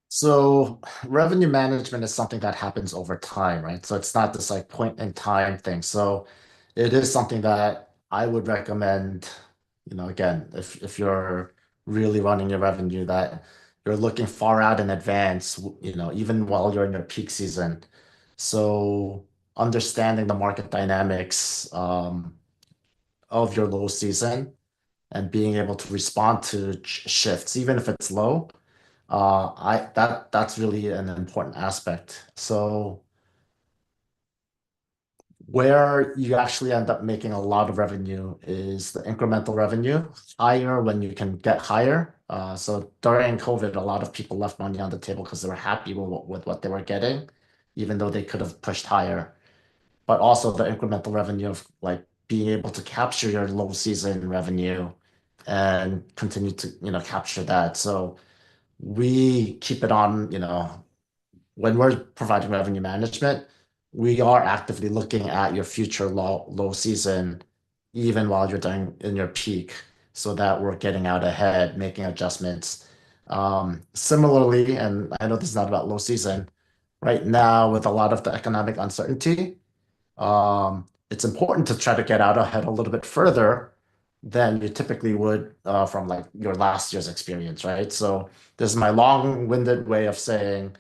So revenue management is something that happens over time, right? So it's not this like point in time thing. So it is something that I would recommend, again, if you're really running your revenue, that you're looking far out in advance, even while you're in your peak season. So understanding the market dynamics of your low season and being able to respond to shifts, even if it's low, that's really an important aspect. So where you actually end up making a lot of revenue is the incremental revenue, higher when you can get higher. So during COVID, a lot of people left money on the table because they were happy with what they were getting, even though they could have pushed higher. But also the incremental revenue of like being able to capture your low season revenue and continue to, capture that. So we keep it on, when we're providing revenue management, we are actively looking at your future low season, even while you're in your peak, so that we're getting out ahead, making adjustments. Similarly, and I know this is not about low season, right now with a lot of the economic uncertainty, it's important to try to get out ahead a little bit further than you typically would from like your last year's experience, right? So this is my long-winded way of saying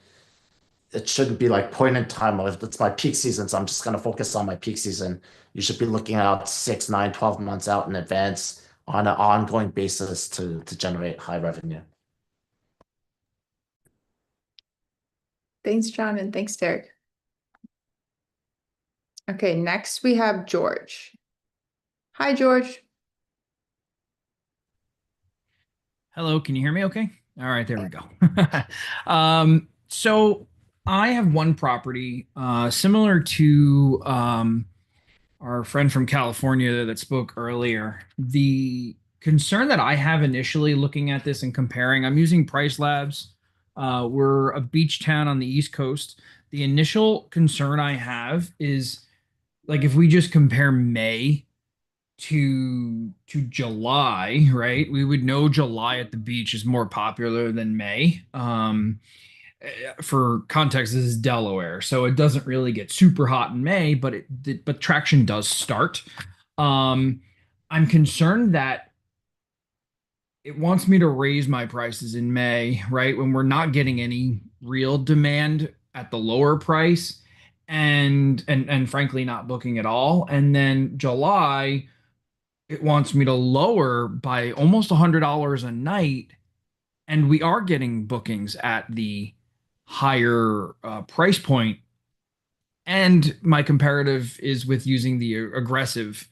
it shouldn't be like point in time of it's my peak season, so I'm just going to focus on my peak season. You should be looking out 6, 9, 12 months out in advance on an ongoing basis to generate high revenue. Thanks, John, and thanks, Derek. Okay, next we have George. Hi, George. Hello, can you hear me okay? All right, there we go. So I have one property similar to our friend from California that spoke earlier. The concern that I have initially looking at this and comparing, I'm using Price Labs. We're a beach town on the East Coast. The initial concern I have is like if we just compare May to July, right? We would know July at the beach is more popular than May. For context, this is Delaware, so it doesn't really get super hot in May, but but traction does start. I'm concerned that it wants me to raise my prices in May, right? When we're not getting any real demand at the lower price and frankly not booking at all. And then July, it wants me to lower by almost $100 a night, and we are getting bookings at the higher price point. And my comparative is with using the aggressive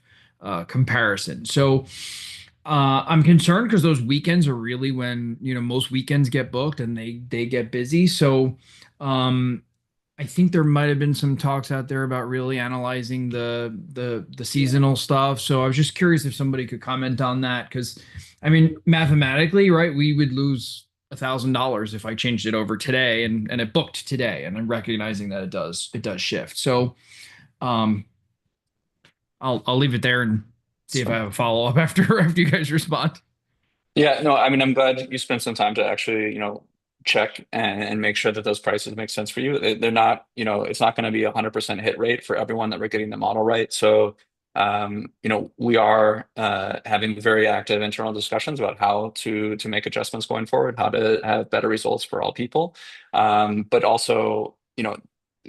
comparison. So I'm concerned because those weekends are really when most weekends get booked and they get busy. So I think there might have been some talks out there about really analyzing the seasonal stuff. So I was just curious if somebody could comment on that, because I mean, mathematically, right, we would lose $1,000 if I changed it over today and it booked today, and I'm recognizing that it does shift. So I'll leave it there and see if I have a follow-up after you guys respond. Yeah, no, I mean, I'm glad you spent some time to actually, check and make sure that those prices make sense for you. They're not, it's not going to be 100% hit rate for everyone that we're getting the model right. So, we are having very active internal discussions about how to make adjustments going forward, how to have better results for all people, but also,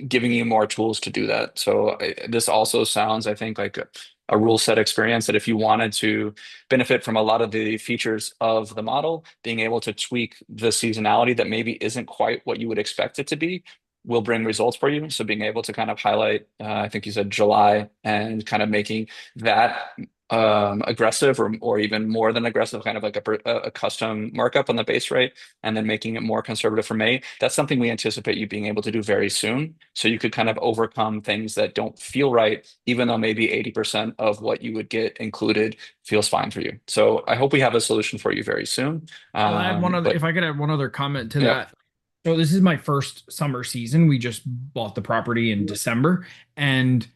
giving you more tools to do that. So this also sounds, I think, like a rule set experience that if you wanted to benefit from a lot of the features of the model, being able to tweak the seasonality that maybe isn't quite what you would expect it to be will bring results for you. So being able to kind of highlight, I think you said July, and kind of making that aggressive or even more than aggressive, kind of like a custom markup on the base rate, and then making it more conservative for May. That's something we anticipate you being able to do very soon. So you could kind of overcome things that don't feel right, even though maybe 80% of what you would get included feels fine for you. So I hope we have a solution for you very soon. I'll add one other, if I could add one other comment to Yeah. that. So this is my first summer season. We just bought the property in December, and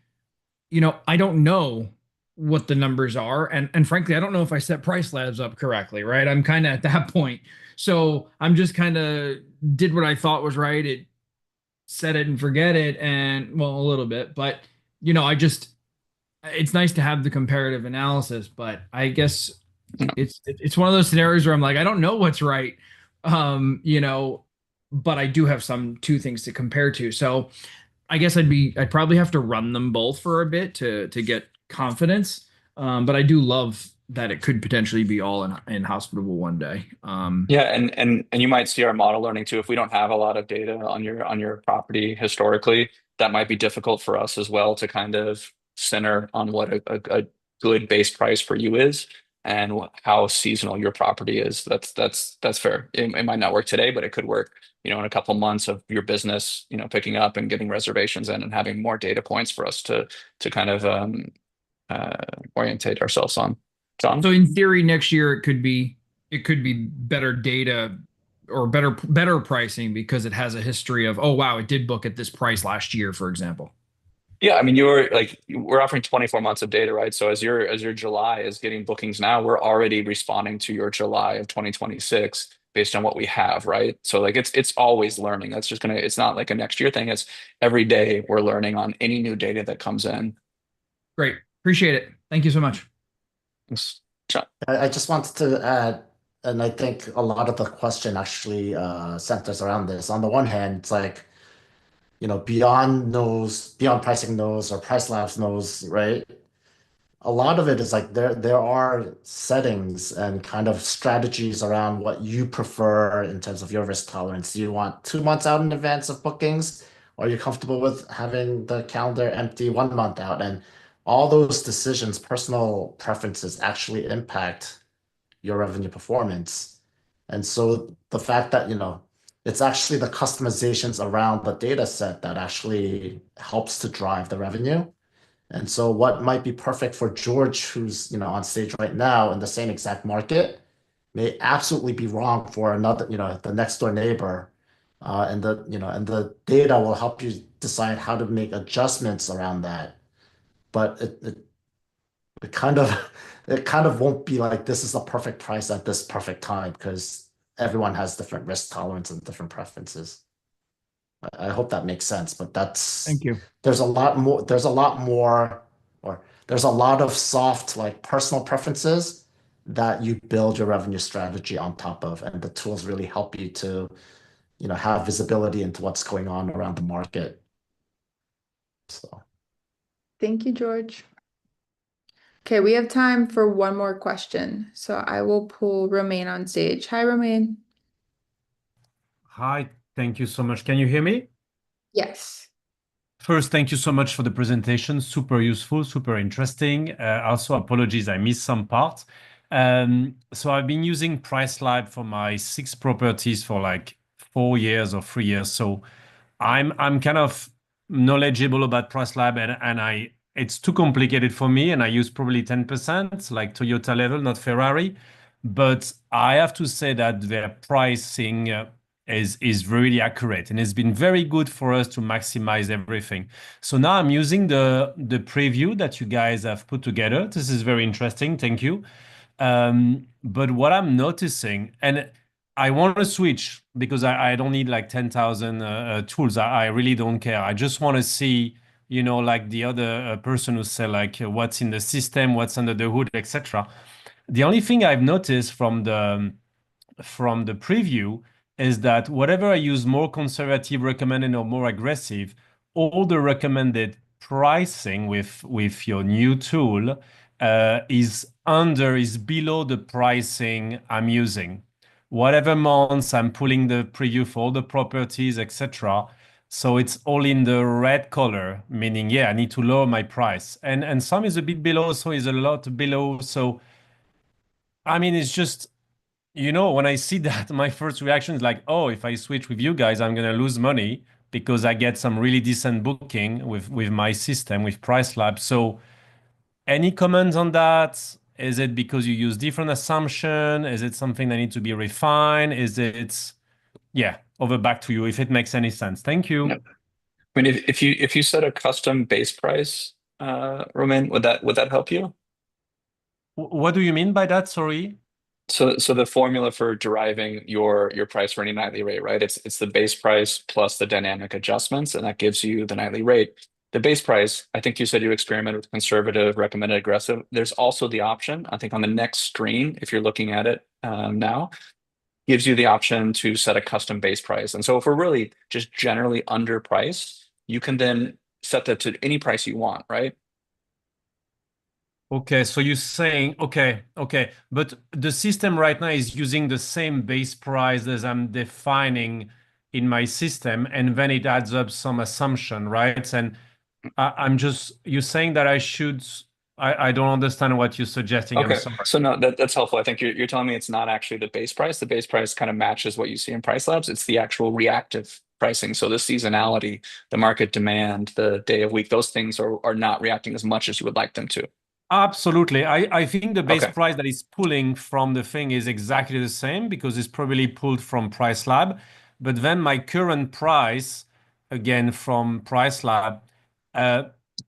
I don't know what the numbers are, and frankly, I don't know if I set Price Labs up correctly, right? I'm kind of at that point. So I'm just kind of did what I thought was right. It set it and forget it, and well, a little bit, but it's nice to have the comparative analysis, but I guess it's one of those scenarios where I'm like, I don't know what's right, You know, but I do have some two things to compare to. So I guess I'd probably have to run them both for a bit to get confidence. But I do love that it could potentially be all in hospitable one day. Yeah, and you might see our model learning too. If we don't have a lot of data on your property historically, that might be difficult for us as well to kind of center on what a good base price for you is and how seasonal your property is. That's fair. It might not work today, but it could work, in a couple months of your business, picking up and getting reservations in and having more data points for us to kind of orientate ourselves on. John? So in theory, next year it could be better data or better pricing because it has a history of, oh wow, it did book at this price last year, for example. Yeah, I mean, we're offering 24 months of data, right? So as your July is getting bookings now, we're already responding to your July of 2026 based on what we have, right? So like it's always learning. It's not like a next year thing. It's every day we're learning on any new data that comes in. Great. Appreciate it. Thank you so much. Thanks. John. I just wanted to add, and I think a lot of the question actually centers around this. On the one hand, it's like, beyond pricing knows or Price Labs knows, right? A lot of it is like there are settings and kind of strategies around what you prefer in terms of your risk tolerance. Do you want 2 months out in advance of bookings? Or are you comfortable with having the calendar empty 1 month out? And all those decisions, personal preferences actually impact your revenue performance. And so the fact that, it's actually the customizations around the data set that actually helps to drive the revenue. And so what might be perfect for George, who's, on stage right now in the same exact market, may absolutely be wrong for another, the next door neighbor. And the data will help you decide how to make adjustments around that. But it kind of won't be like this is the perfect price at this perfect time because everyone has different risk tolerance and different preferences. I hope that makes sense, but Thank you. there's a lot more, or there's a lot of soft, like personal preferences that you build your revenue strategy on top of, and the tools really help you to, have visibility into what's going on around the market. So. Thank you, George. Okay, we have time for one more question. So I will pull Romain on stage. Hi, Romain. Hi, thank you so much. Can you hear me? Yes. First, thank you so much for the presentation. Super useful, super interesting. Also, apologies, I missed some part. So I've been using PriceLab for my 6 properties for like 4 years or 3 years. So I'm kind of knowledgeable about PriceLab and it's too complicated for me, and I use probably 10%, like Toyota level, not Ferrari. But I have to say that their pricing is really accurate, and it's been very good for us to maximize everything. So now I'm using the preview that you guys have put together. This is very interesting. Thank you. But what I'm noticing, and I want to switch because I don't need like 10,000 tools. I really don't care. I just want to see, like the other person who said like what's in the system, what's under the hood, etc. The only thing I've noticed from the preview is that whatever I use more conservative recommended or more aggressive, all the recommended pricing with your new tool is below the pricing I'm using. Whatever months I'm pulling the preview for all the properties, etc. So it's all in the red color, meaning, yeah, I need to lower my price. And some is a bit below, so is a lot below. So, I mean, it's just, when I see that, my first reaction is like, oh, if I switch with you guys, I'm going to lose money because I get some really decent booking with my system, with PriceLab. So any comments on that? Is it because you use different assumption? Is it something that needs to be refined? Yeah, over back to you if it makes any sense. Thank you. Yeah. I mean, if you set a custom base price, Romain, would that help you? What do you mean by that? Sorry. So the formula for deriving your price for any nightly rate, right? It's the base price plus the dynamic adjustments, and that gives you the nightly rate. The base price, I think you said you experiment with conservative, recommended, aggressive. There's also the option, I think on the next screen, if you're looking at it now, gives you the option to set a custom base price. And so if we're really just generally underpriced, you can then set that to any price you want, right? Okay, so you're saying, okay, but the system right now is using the same base price as I'm defining in my system, and then it adds up some assumption, right? And you're saying that I don't understand what you're suggesting. I'm Okay, sorry. so no, that's helpful. I think you're telling me it's not actually the base price. The base price kind of matches what you see in Price Labs. It's the actual reactive pricing. So the seasonality, the market demand, the day of week, those things are not reacting as much as you would like them to. Absolutely. I think the base Okay. price that is pulling from the thing is exactly the same because it's probably pulled from Price Lab. But then my current price, again from Price Lab,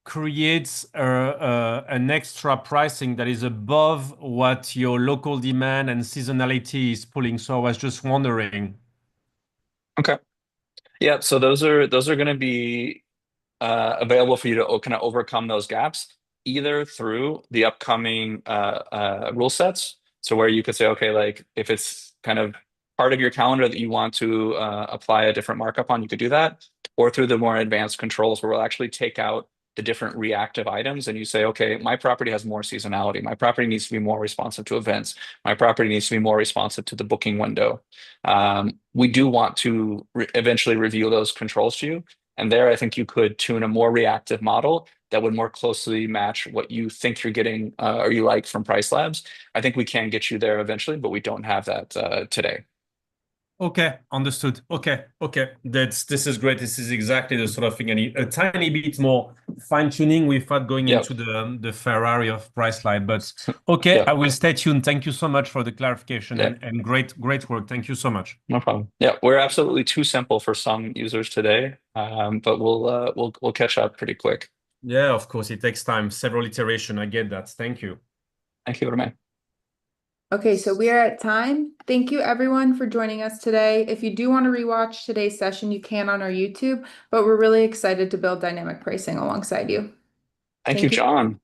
creates an extra pricing that is above what your local demand and seasonality is pulling. So I was just wondering. Okay. Yeah, so those are going to be available for you to kind of overcome those gaps, either through the upcoming rule sets. So where you could say, okay, like if it's kind of part of your calendar that you want to apply a different markup on, you could do that, or through the more advanced controls where we'll actually take out the different reactive items and you say, okay, my property has more seasonality. My property needs to be more responsive to events. My property needs to be more responsive to the booking window. We do want to eventually reveal those controls to you. And there, I think you could tune a more reactive model that would more closely match what you think you're getting or you like from Price Labs. I think we can get you there eventually, but we don't have that today. Okay, understood. Okay. This is great. This is exactly the sort of thing I need. A tiny bit more fine-tuning without going into the Ferrari of Price Lab. But okay, I will stay tuned. Thank you so much for the clarification and great work. Thank you so much. No problem. Yeah, we're absolutely too simple for some users today, but we'll catch up pretty quick. Yeah, of course, it takes time, several iterations. I get that. Thank you. Thank you, Romain. Okay, so we are at time. Thank you everyone for joining us today. If you do want to rewatch today's session, you can on our YouTube, but we're really excited to build dynamic pricing alongside you. Thank you, John.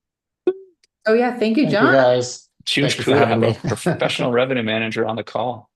Oh yeah, thank you, John. Thank you guys. Huge coup to have a professional revenue manager on the call.